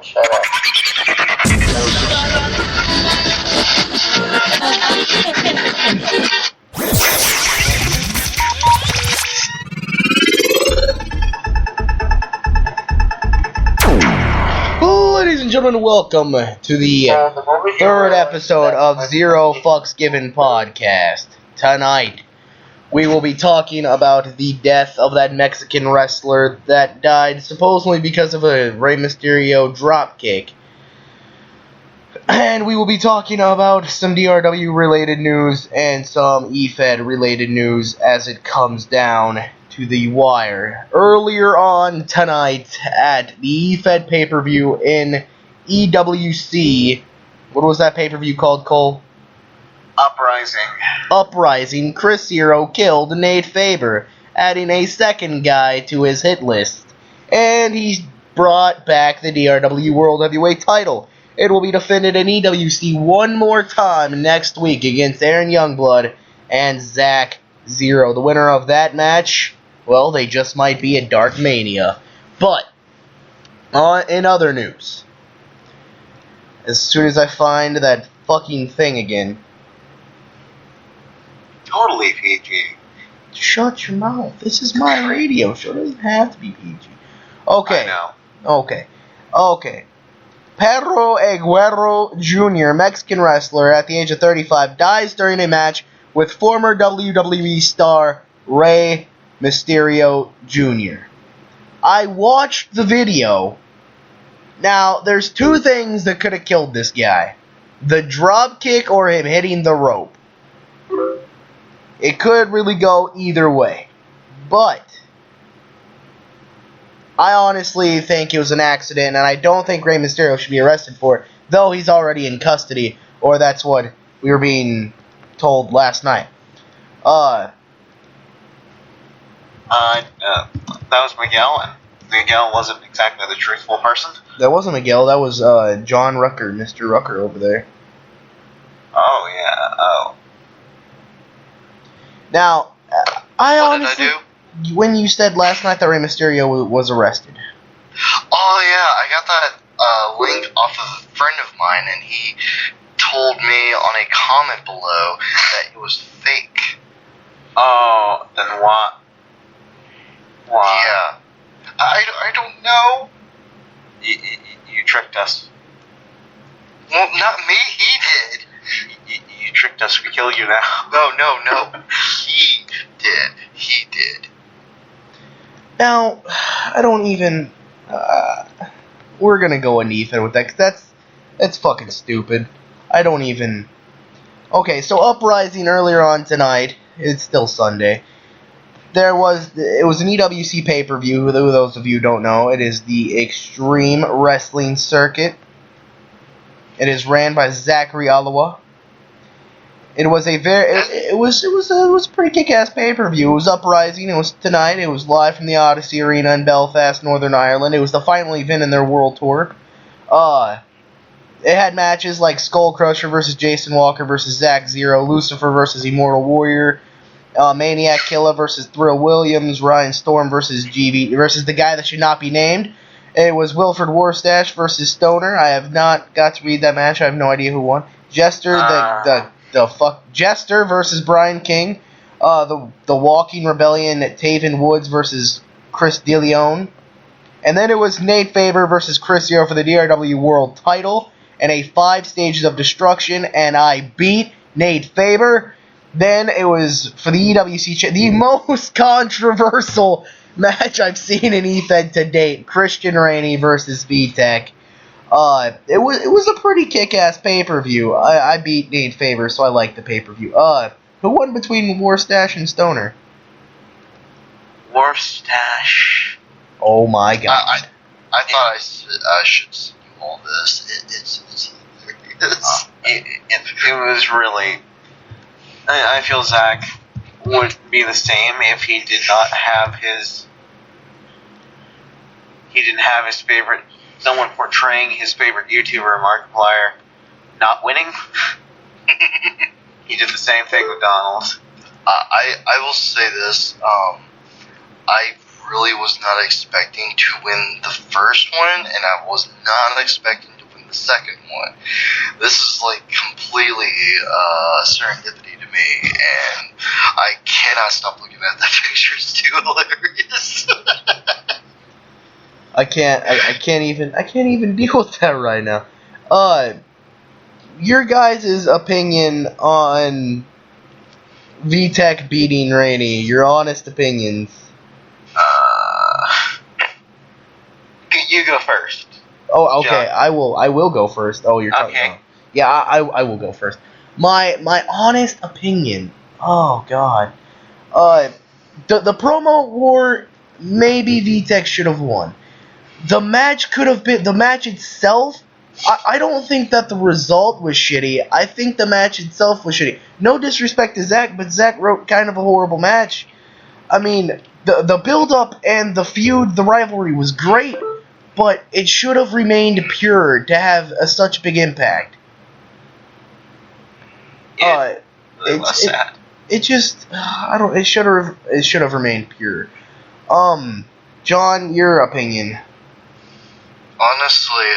shut up. Ladies and gentlemen, welcome to the third episode of Zero Fucks Given podcast. Tonight, we will be talking about the death of that Mexican wrestler that died supposedly because of a Rey Mysterio dropkick. And we will be talking about some DRW related news and some EFED related news as it comes down to the wire. Earlier on tonight at the EFED pay-per-view in EWC, what was that pay-per-view called, Cole? Uprising, Chris Hero killed Nate Faber, adding a second guy to his hit list. And he brought back the DRW World Heavyweight title. It will be defended in EWC one more time next week against Aaron Youngblood and Zach Zero. The winner of that match, well, they just might be at Dark Mania. But, in other news, as soon as I find that fucking thing again... Totally PG. Shut your mouth. This is my radio show. It doesn't have to be PG. Okay. I know. Okay. Perro Aguero Jr., Mexican wrestler at the age of 35, dies during a match with former WWE star Rey Mysterio Jr. I watched the video. Now, there's two things that could have killed this guy. The drop kick or him hitting the rope. It could really go either way. But I honestly think it was an accident, and I don't think Rey Mysterio should be arrested for it, though he's already in custody, or that's what we were being told last night. That was Miguel, and Miguel wasn't exactly the truthful person. That wasn't Miguel, that was John Rucker, Mr. Rucker over there. Oh, yeah, oh. Now, I What honestly... did I do? When you said last night that Rey Mysterio was arrested. Oh, yeah, I got that link off of a friend of mine, and he told me on a comment below that it was fake. Oh, then what? Why? Yeah. I don't know. You tricked us. Well, not me, he did. You tricked us, we kill you now. No. He did. Now, I don't even... we're gonna go in Ethan with that, 'cause that's fucking stupid. I don't even... Okay, so Uprising earlier on tonight, it's still Sunday, it was an EWC pay-per-view, who those of you who don't know, it is the Extreme Wrestling Circuit. It is ran by Zachary Alawa. It was a it was a pretty kick-ass pay-per-view. It was Uprising. It was tonight. It was live from the Odyssey Arena in Belfast, Northern Ireland. It was the final event in their world tour. It had matches like Skull Crusher versus Jason Walker versus Zach Zero, Lucifer versus Immortal Warrior, Maniac Killer versus Thrill Williams, Ryan Storm versus GV versus the guy that should not be named. It was Wilfred Warstash versus Stoner. I have not got to read that match. I have no idea who won. Jester, Jester versus Brian King. The Walking Rebellion, Taven Woods versus Chris DeLeon. And then it was Nate Faber versus Chris Hero for the DRW World title. And a 5 stages of destruction. And I beat Nate Faber. Then it was for the EWC, the most controversial match I've seen in EFED to date. Christian Rainey versus VTech. It was a pretty kick-ass pay-per-view. I beat Nate Faber, so I like the pay-per-view. Who won between Warstash and Stoner? Warstash. Oh my god. I thought I should see all this. It was really... I feel Zach would be the same if he did not have his... He didn't have his favorite... Someone portraying his favorite YouTuber, Markiplier, not winning. He did the same thing with Donald. I will say this. I really was not expecting to win the first one, and I was not expecting to win the second one. This is like completely serendipity to me, and I cannot stop looking at the picture. It's too hilarious. I can't even deal with that right now. Your guys' opinion on VTech beating Rainey, your honest opinions. You go first. Oh, okay. John. I will go first. Oh, you're talking. Okay. About, yeah, I will go first. My honest opinion. Oh God. The promo war, maybe VTech should have won. The match could have been the match itself. I don't think that the result was shitty. I think the match itself was shitty. No disrespect to Zach, but Zach wrote kind of a horrible match. I mean, the build-up and the feud, the rivalry was great, but it should have remained pure to have such big impact. It was sad. It just, I don't. It should have remained pure. John, your opinion. Honestly,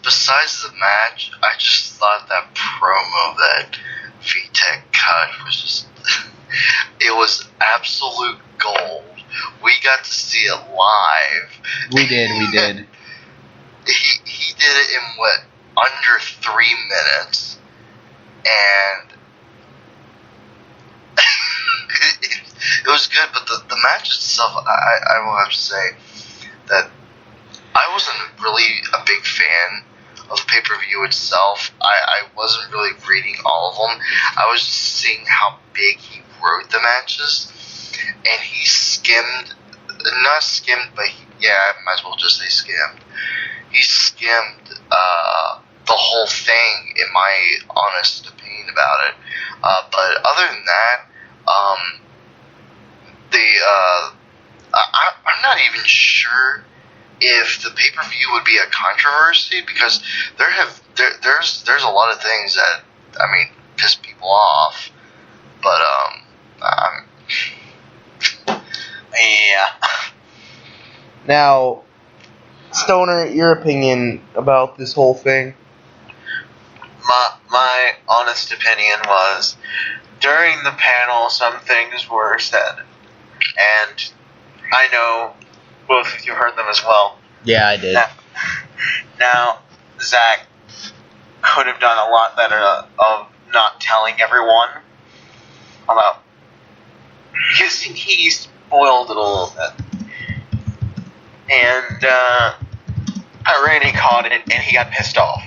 besides the match, I just thought that promo that VTech cut was just, it was absolute gold. We got to see it live. We did. He did it in what, under 3 minutes, and it was good. But the match itself, I will have to say that I wasn't really a big fan of the pay-per-view itself. I wasn't really reading all of them. I was just seeing how big he wrote the matches, and he skimmed, not skimmed, but I might as well just say skimmed. He skimmed the whole thing, in my honest opinion about it. But other than that, I'm not even sure if the pay-per-view would be a controversy, because there's a lot of things that, I mean, piss people off, but Yeah. Now, Stoner, your opinion about this whole thing? My honest opinion was, during the panel, some things were said, and I know both of you heard them as well. Yeah, I did. Now, Zach could have done a lot better of not telling everyone about, because he spoiled it a little bit. And Randy caught it, and he got pissed off.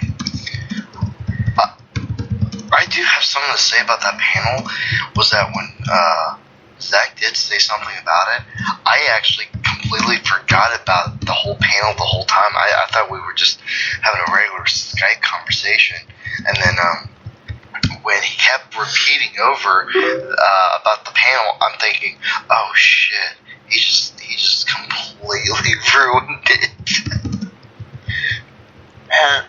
I do have something to say about that panel, was that when Zach did say something about it, I actually completely forgot about the whole panel the whole time. I thought we were just having a regular Skype conversation, and then when he kept repeating over about the panel, I'm thinking, oh shit, he just completely ruined it. And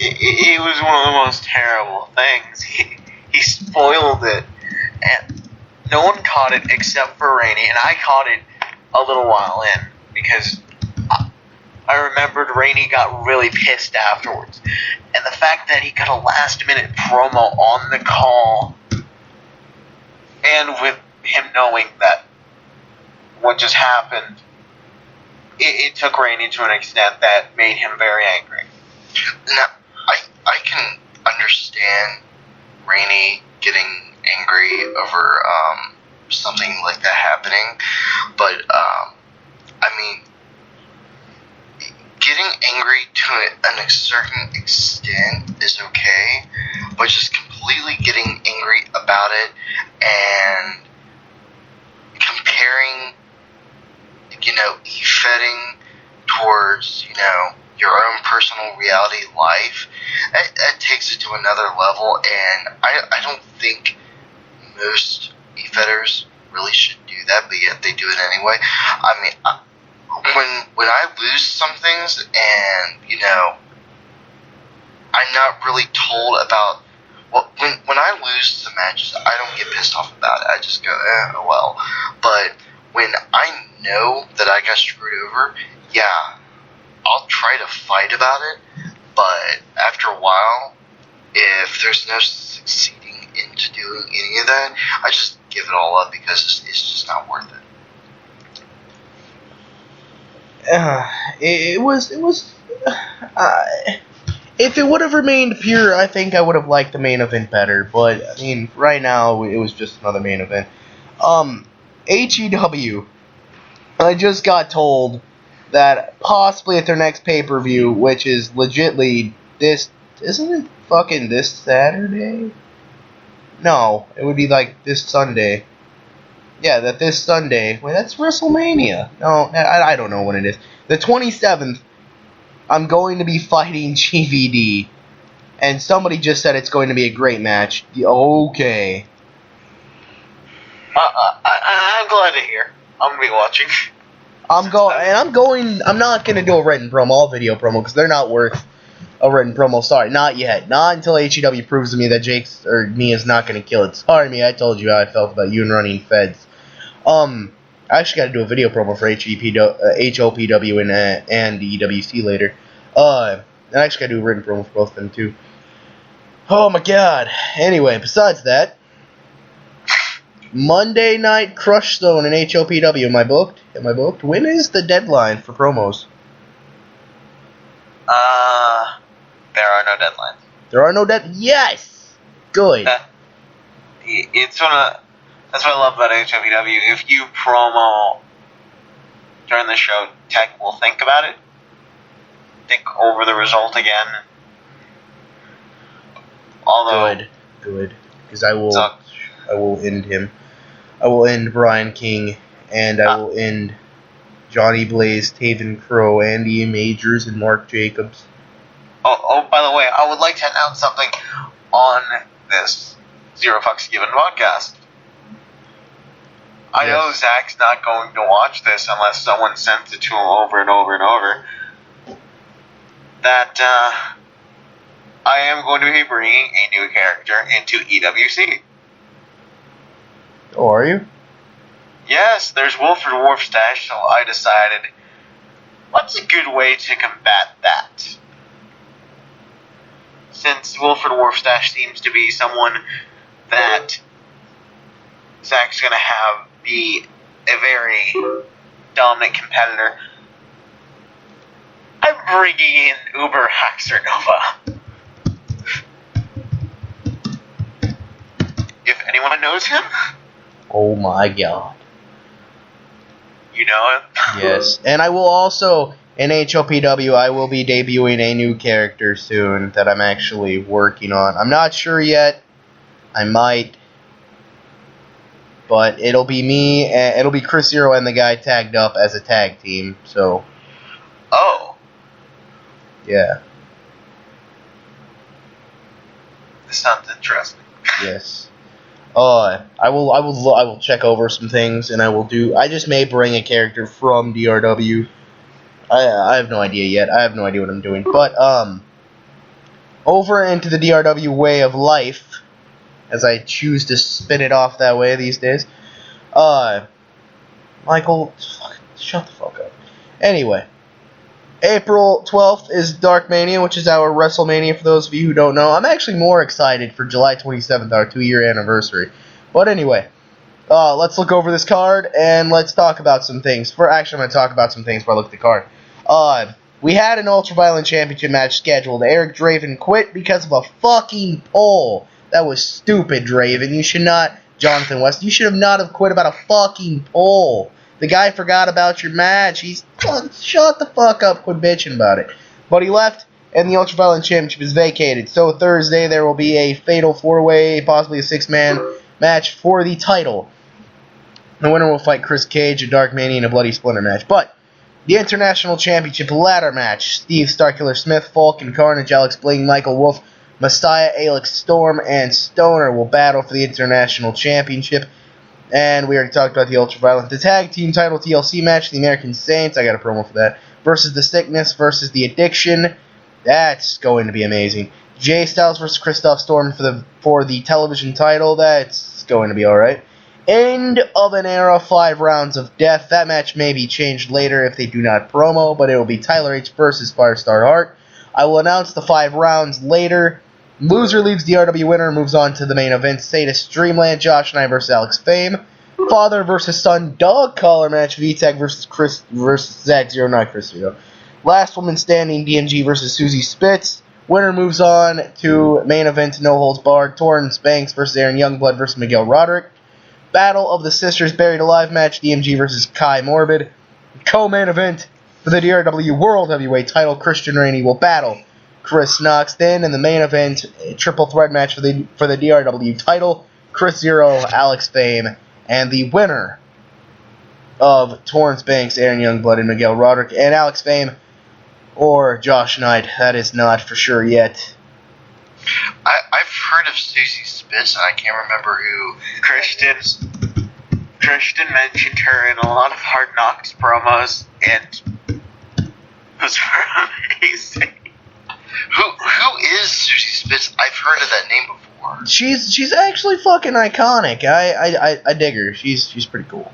it was one of the most terrible things. He spoiled it, and no one caught it except for Rainey, and I caught it a little while in, because I remembered Rainey got really pissed afterwards. And the fact that he got a last-minute promo on the call, and with him knowing that what just happened, it took Rainey to an extent that made him very angry. Now, I can understand Rainey getting angry over something like that happening, but I mean, getting angry to a certain extent is okay, but just completely getting angry about it and comparing, e-fetting towards, your own personal reality life, that takes it to another level, and I don't think most e-fetters really should do that, but yet they do it anyway. I mean, when I lose some things, and I'm not really told about well, when I lose the matches, I don't get pissed off about it. I just go, well. But when I know that I got screwed over, yeah, I'll try to fight about it. But after a while, if there's no succeeding into doing any of that, I just give it all up because it's just not worth it. It was. If it would have remained pure, I think I would have liked the main event better. But I mean, right now it was just another main event. HEW. I just got told that possibly at their next pay-per-view, which is legitly this, isn't it fucking this Saturday? No, it would be like this Sunday. Yeah, that this Sunday. Wait, that's WrestleMania. No, I don't know when it is. The 27th, I'm going to be fighting GVD. And somebody just said it's going to be a great match. Okay. I'm glad to hear. I'm going to be watching. I'm not going to do a written promo, all video promo, because they're not worth a written promo. Sorry, not yet. Not until HEW proves to me that Jake's or me is not going to kill it. Sorry, me, I told you how I felt about you and running feds. I actually got to do a video promo for HOPW and EWC later. I actually got to do a written promo for both of them, too. Oh, my God. Anyway, besides that, Monday Night Crush Zone in HOPW. Am I booked? When is the deadline for promos? There are no deadlines. There are no Yes! Good. That's what I love about HOPW. If you promo during the show, Tech will think about it. Think over the result again. Although Good. Because I will end him. I will end Brian King, and I will end Johnny Blaze, Taven Crow, Andy Majors, and Mark Jacobs. Oh, by the way, I would like to announce something on this Zero Fucks Given podcast. I know Zach's not going to watch this unless someone sends it to him over and over and over. That I am going to be bringing a new character into EWC. Oh, are you? Yes, there's Wilfred Warfstash, so I decided, what's a good way to combat that? Since Wilfred Warfstash seems to be someone that Zach's going to be a very dominant competitor, I'm bringing in Uber Haxer Nova. If anyone knows him. Oh my God. You know him? Yes. And I will also, in HOPW, I will be debuting a new character soon that I'm actually working on. I'm not sure yet. I might. But it'll be me, and it'll be Chris Zero and the guy tagged up as a tag team, so. Oh. Yeah. This sounds interesting. Yes. I will check over some things, and I just may bring a character from DRW. I have no idea yet. I have no idea what I'm doing. But, over into the DRW way of life, as I choose to spin it off that way these days. Michael, shut the fuck up. Anyway, April 12th is Dark Mania, which is our WrestleMania for those of you who don't know. I'm actually more excited for July 27th, our 2-year anniversary. But anyway, let's look over this card and let's talk about some things. I'm going to talk about some things before I look at the card. We had an Ultraviolent Championship match scheduled. Eric Draven quit because of a fucking poll. That was stupid, Draven. You should not, Jonathan West, you should have not have quit about a fucking poll. The guy forgot about your match. Shut the fuck up, quit bitching about it. But he left, and the Ultraviolent Championship is vacated. So Thursday there will be a fatal 4-way, possibly a 6-man match for the title. The winner will fight Chris Cage, a Dark Mania, in a Bloody Splinter match. But the International Championship ladder match, Steve Starkiller Smith, Falk and Carnage, Alex Bling, Michael Wolf, Messiah, Alex Storm, and Stoner will battle for the International Championship. And we already talked about the Ultraviolent. The Tag Team Title TLC match, the American Saints, I got a promo for that, versus the Sickness versus the Addiction. That's going to be amazing. Jay Styles versus Christoph Storm for the television title. That's going to be alright. End of an era, 5 rounds of death. That match may be changed later if they do not promo, but it will be Tyler H versus Firestar Hart. I will announce the 5 rounds later. Loser leaves the RW winner, moves on to the main event. Sadist Dreamland, Josh Knight versus Alex Fame. Father versus son dog collar match. VTech versus Chris versus Zach Zero, not Chris Zero. Last woman standing, DMG versus Susie Spitz. Winner moves on to main event, no holds barred. Torrance Banks versus Aaron Youngblood versus Miguel Roderick. Battle of the Sisters Buried Alive match, DMG versus Kai Morbid. Co-main event for the DRW World Heavyweight title, Christian Rainey will battle Chris Knox. Then in the main event, a triple threat match for the DRW title, Chris Zero, Alex Fame, and the winner of Torrance Banks, Aaron Youngblood, and Miguel Roderick, and Alex Fame or Josh Knight. That is not for sure yet. I've heard of Susie Spitz, and I can't remember who. Christian mentioned her in a lot of Hard Knocks promos, and it was amazing. Who is Susie Spitz? I've heard of that name before. She's actually fucking iconic. I dig her. She's pretty cool.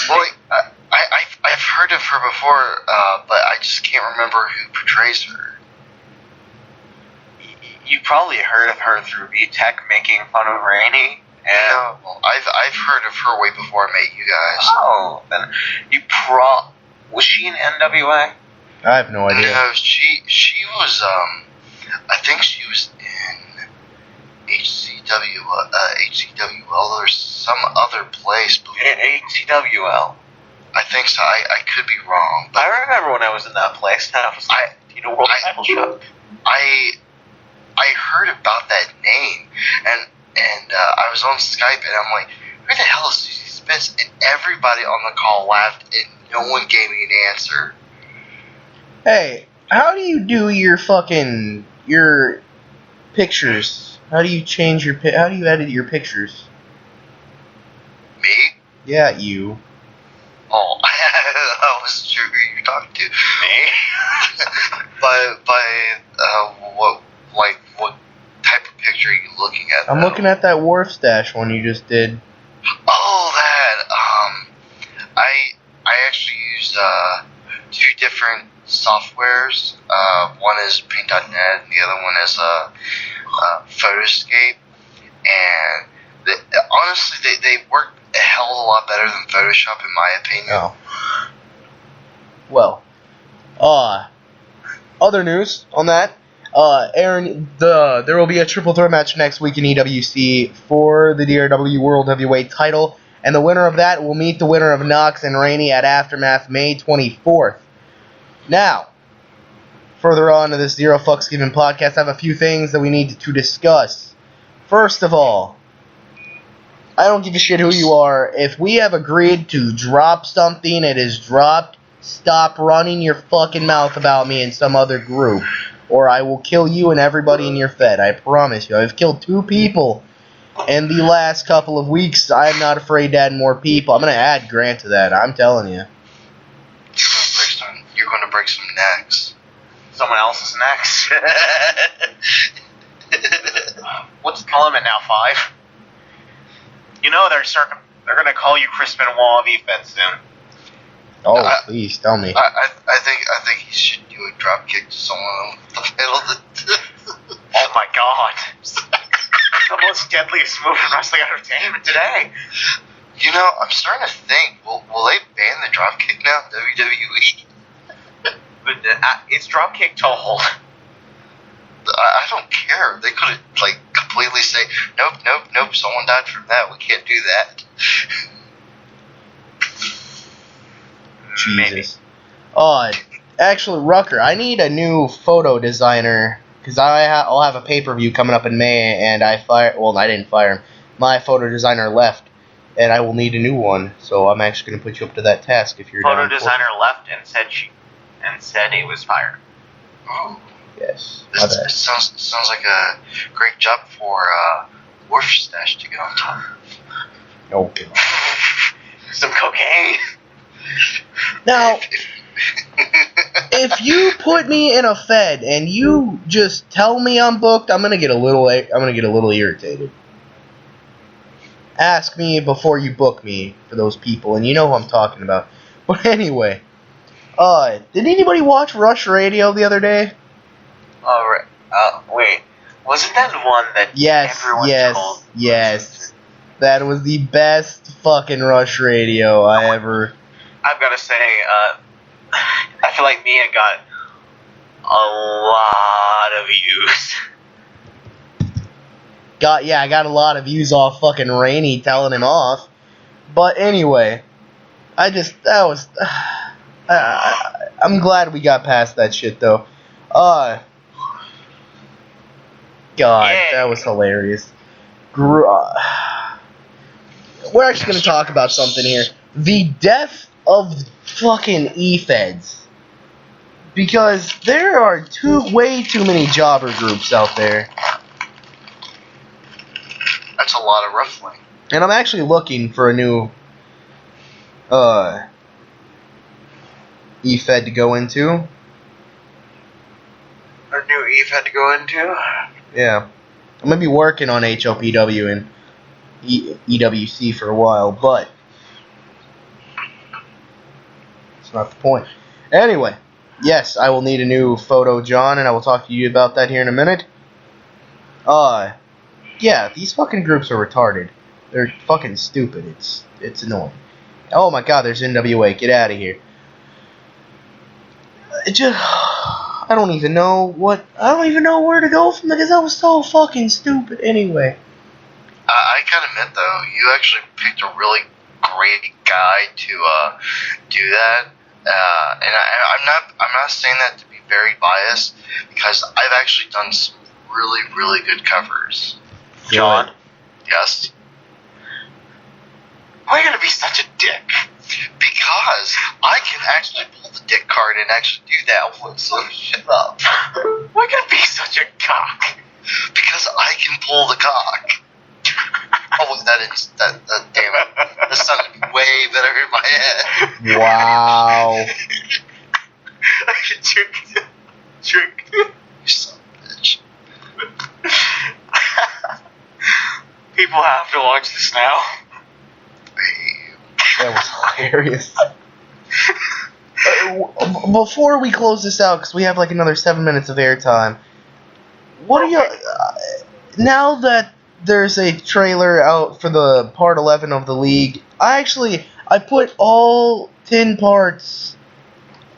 Well, I've heard of her before, but I just can't remember who portrays her. You probably heard of her through VTech making fun of Rainey. And no, I've heard of her way before I met you guys. Oh, then was she in NWA? I have no idea. No, she was I think she was in HCWL or some other place. In HCWL. I think so. I could be wrong. But I remember when I was in that place. And I was like, World Title Show. I heard about that name, and I was on Skype, and I'm like, who the hell is Susie Spitz? And everybody on the call laughed, and no one gave me an answer. Hey, how do you do your pictures? How do you change how do you edit your pictures? Me? Yeah, you. Oh, I was sure who you're talking to. Me? What type of picture are you looking at? I'm looking at that Wharf Stash one you just did. Oh, that. I actually use 2 different softwares. One is Paint.net, and the other one is Photoscape. And honestly, they work a hell of a lot better than Photoshop, in my opinion. Oh. Well, other news on that. Aaron, there will be a triple threat match next week in EWC for the DRW World Heavyweight title, and the winner of that will meet the winner of Knox and Rainey at Aftermath May 24th. Now, further on to this Zero Fucks Given podcast, I have a few things that we need to discuss. First of all, I don't give a shit who you are. If we have agreed to drop something, it is dropped. Stop running your fucking mouth about me in some other group, or I will kill you and everybody in your Fed. I promise you. I've killed 2 people in the last couple of weeks. I'm not afraid to add more people. I'm going to add Grant to that. I'm telling you. You're going to break some necks. Someone else's necks. What's the limit now, 5? You know they're going to call you Chris Benoit defense soon. Oh, please tell me. I think he should do a drop kick to someone in the middle of the. Oh my God! The most deadliest move in wrestling entertainment today. You know, I'm starting to think, will they ban the drop kick now, WWE? But it's drop kick to hold. I don't care. They could have completely say, nope. Someone died from that. We can't do that. Jesus. Actually, Rucker, I need a new photo designer, because I'll have a pay-per-view coming up in May, and I didn't fire him. My photo designer left, and I will need a new one, so I'm actually going to put you up to that task if you're Photo designer left and said he was fired. Oh. Yes. This sounds like a great job for Wharf Stash to get on top of. Okay. Some cocaine. Now, if you put me in a Fed and you just tell me I'm booked, I'm gonna get a little irritated. Ask me before you book me for those people, and you know who I'm talking about. But anyway, did anybody watch Rush Radio the other day? Wait, wasn't that one that everyone told? Yes. That was the best fucking Rush Radio I ever. I've got to say, I feel like Mia got a lot of views. I got a lot of views off fucking Rainey telling him off. But anyway, I'm glad we got past that shit though. God, that was hilarious. We're actually gonna talk about something here. The death of fucking E-Feds. Because there are way too many jobber groups out there. That's a lot of ruffling. And I'm actually looking for a new E-Fed to go into. A new E-Fed to go into? Yeah. I'm going to be working on HLPW and EWC for a while, but that's not the point. Anyway, yes, I will need a new photo, John, and I will talk to you about that here in a minute. Yeah, these fucking groups are retarded. They're fucking stupid. It's annoying. Oh my god, there's NWA. Get out of here. I don't even know where to go from that because that was so fucking stupid anyway. I gotta admit though, you actually picked a really great guy to do that. And I'm not saying that to be very biased because I've actually done some really, really good covers. John? Yes? Why are you gonna be such a dick? Because I can actually pull the dick card and actually do that one, so shut up. Why you gonna be such a cock? Because I can pull the cock. Oh, damn it. That sounded way better in my head. Wow. Trick. You son of a bitch. People have to watch this now. That was hilarious. Before we close this out, because we have like another 7 minutes of airtime, what are you... now that there's a trailer out for the part 11 of the league, I put all 10 parts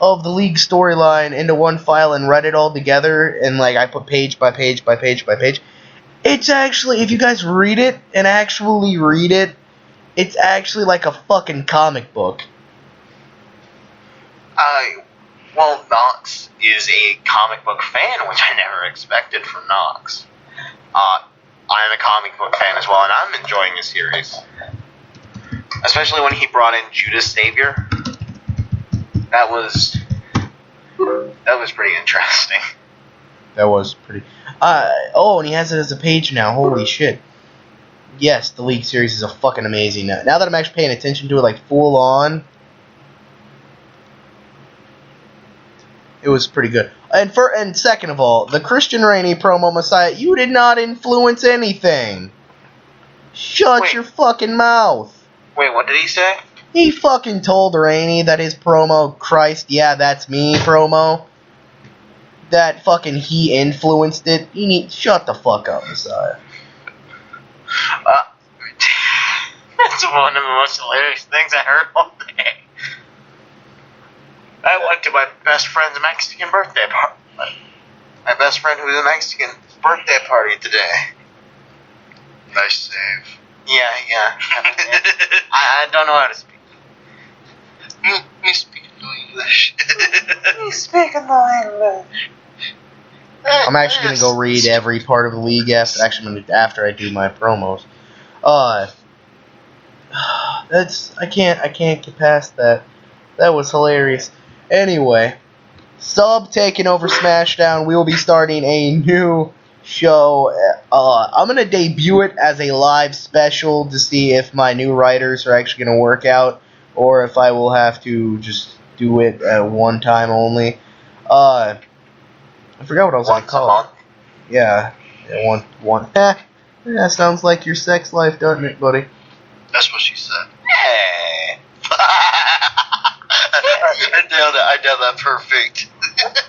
of the league storyline into one file and read it all together, and like I put page by page by page by page. It's actually, if you guys read it and actually read it, it's actually like a fucking comic book. Well, Knox is a comic book fan, which I never expected from Knox. I'm a comic book fan as well, and I'm enjoying the series. Especially when he brought in Judas Savior. That was pretty interesting. That was pretty... and he has it as a page now. Holy shit. Yes, the League series is a fucking amazing. Now that I'm actually paying attention to it, like, full on, it was pretty good. And second of all, the Christian Rainey promo Messiah, you did not influence anything. Shut your fucking mouth. Wait, what did he say? He fucking told Rainey that his promo, Christ, yeah, that's me promo, that fucking he influenced it. Shut the fuck up, Messiah. That's one of the most hilarious things I heard all day. I went to my best friend's Mexican birthday party. My best friend who's a Mexican birthday party today. Nice save. Yeah. I don't know how to speak. Me speak no English. Me speak no English. I'm actually gonna go read every part of the league after I do my promos. I can't get past that. That was hilarious. Anyway, Sub taking over Smashdown. We will be starting a new show. I'm gonna debut it as a live special to see if my new writers are actually gonna work out, or if I will have to just do it at one time only. I forgot what I was going to Once a call month. it. Yeah, one. Yeah, sounds like your sex life, doesn't it, buddy? That's what she said. Hey. I nailed that perfect.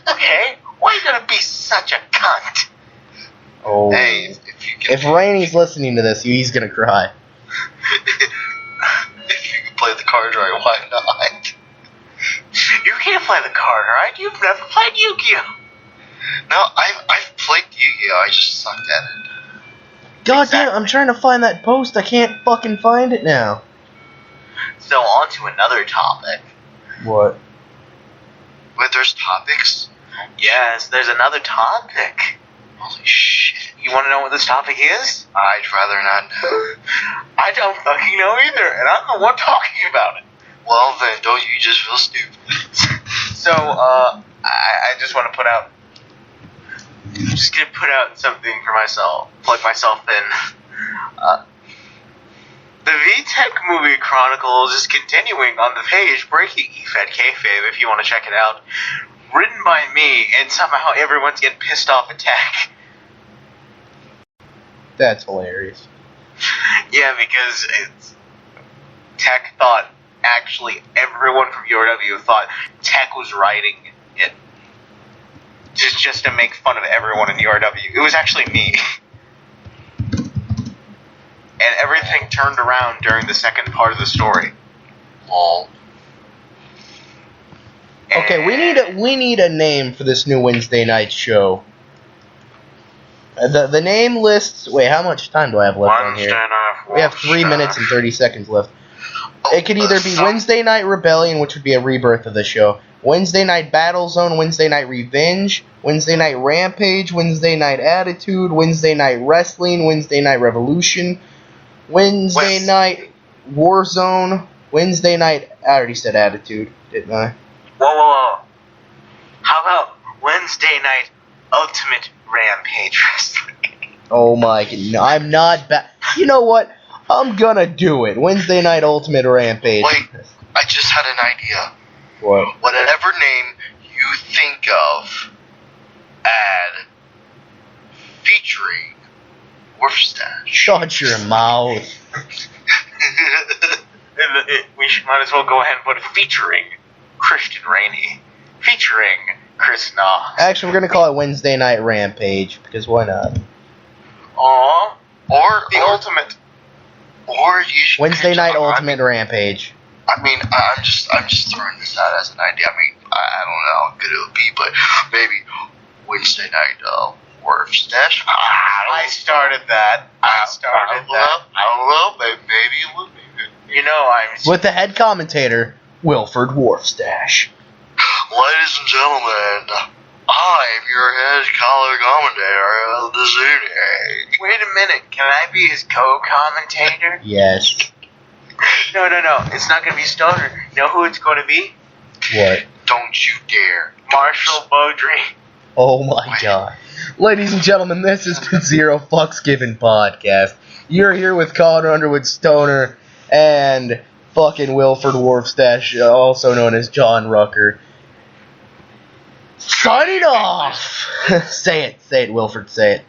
Okay, why you gonna be such a cunt? Oh. Hey, if you can, If Rainey's listening to this, he's going to cry. if you can play the cards right, why not? You can't play the card, right? You've never played Yu-Gi-Oh! No, I've played Yu-Gi-Oh! I just sucked at it. God damn, I'm trying to find that post. I can't fucking find it now. So on to another topic. What? Wait, there's topics? Yes, there's another topic. Holy shit. You want to know what this topic is? I'd rather not know. I don't fucking know either, and I'm the one talking about it. Well then, don't you just feel stupid? So, I just want to put out... I'm just gonna put out something for myself. Plug myself in. The VTech Movie Chronicles is continuing on the page Breaking EFED Kayfabe if you want to check it out. Written by me, and somehow everyone's getting pissed off at Tech. That's hilarious. Yeah, because Tech thought, actually, everyone from URW thought Tech was writing it. Just to make fun of everyone in URW. It was actually me. And everything turned around during the second part of the story. Lol. Okay, we need a name for this new Wednesday night show. The name lists. Wait, how much time do I have left on here? We have 3 minutes and 30 seconds left. It could either be Wednesday Night Rebellion, which would be a rebirth of the show, Wednesday Night Battle Zone, Wednesday Night Revenge, Wednesday Night Rampage, Wednesday Night Attitude, Wednesday Night Wrestling, Wednesday Night Revolution, Wednesday Night Warzone, Wednesday Night... I already said Attitude, didn't I? Whoa. How about Wednesday Night Ultimate Rampage Wrestling? Oh my god, no, I'm not You know what? I'm gonna do it. Wednesday Night Ultimate Rampage. Wait, I just had an idea. What? Whatever name you think of, add featuring Wolfstash. Shut your mouth. We might as well go ahead and put featuring Christian Rainey. Featuring Chris Knox. Actually, we're gonna call it Wednesday Night Rampage, because why not? Aww. Or The ultimate. Or you should Wednesday pitch- Night Ultimate Rampage. I mean, I'm just throwing this out as an idea. I mean, I don't know how good it'll be, but maybe Wednesday Night Wolfstash. I started that. I don't know. Maybe it would be good. You know, With the head commentator, Wilford Wharfstash. Ladies and gentlemen, I'm your head color commentator of this evening. Wait a minute. Can I be his co-commentator? Yes. No. It's not going to be Stoner. You know who it's going to be? What? Don't you dare. Marshall Beaudry. Oh my god. Ladies and gentlemen, this is the Zero Fucks Given podcast. You're here with Connor Underwood Stoner and fucking Wilford Wharfstash, also known as John Rucker. Signing off! Say it, Wilford, say it.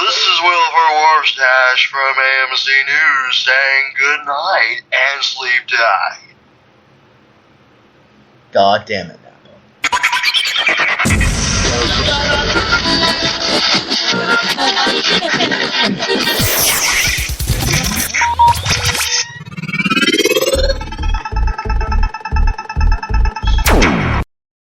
This is Wilford Wharfstash from AMC News saying good night and sleep tight. God damn it, Napa.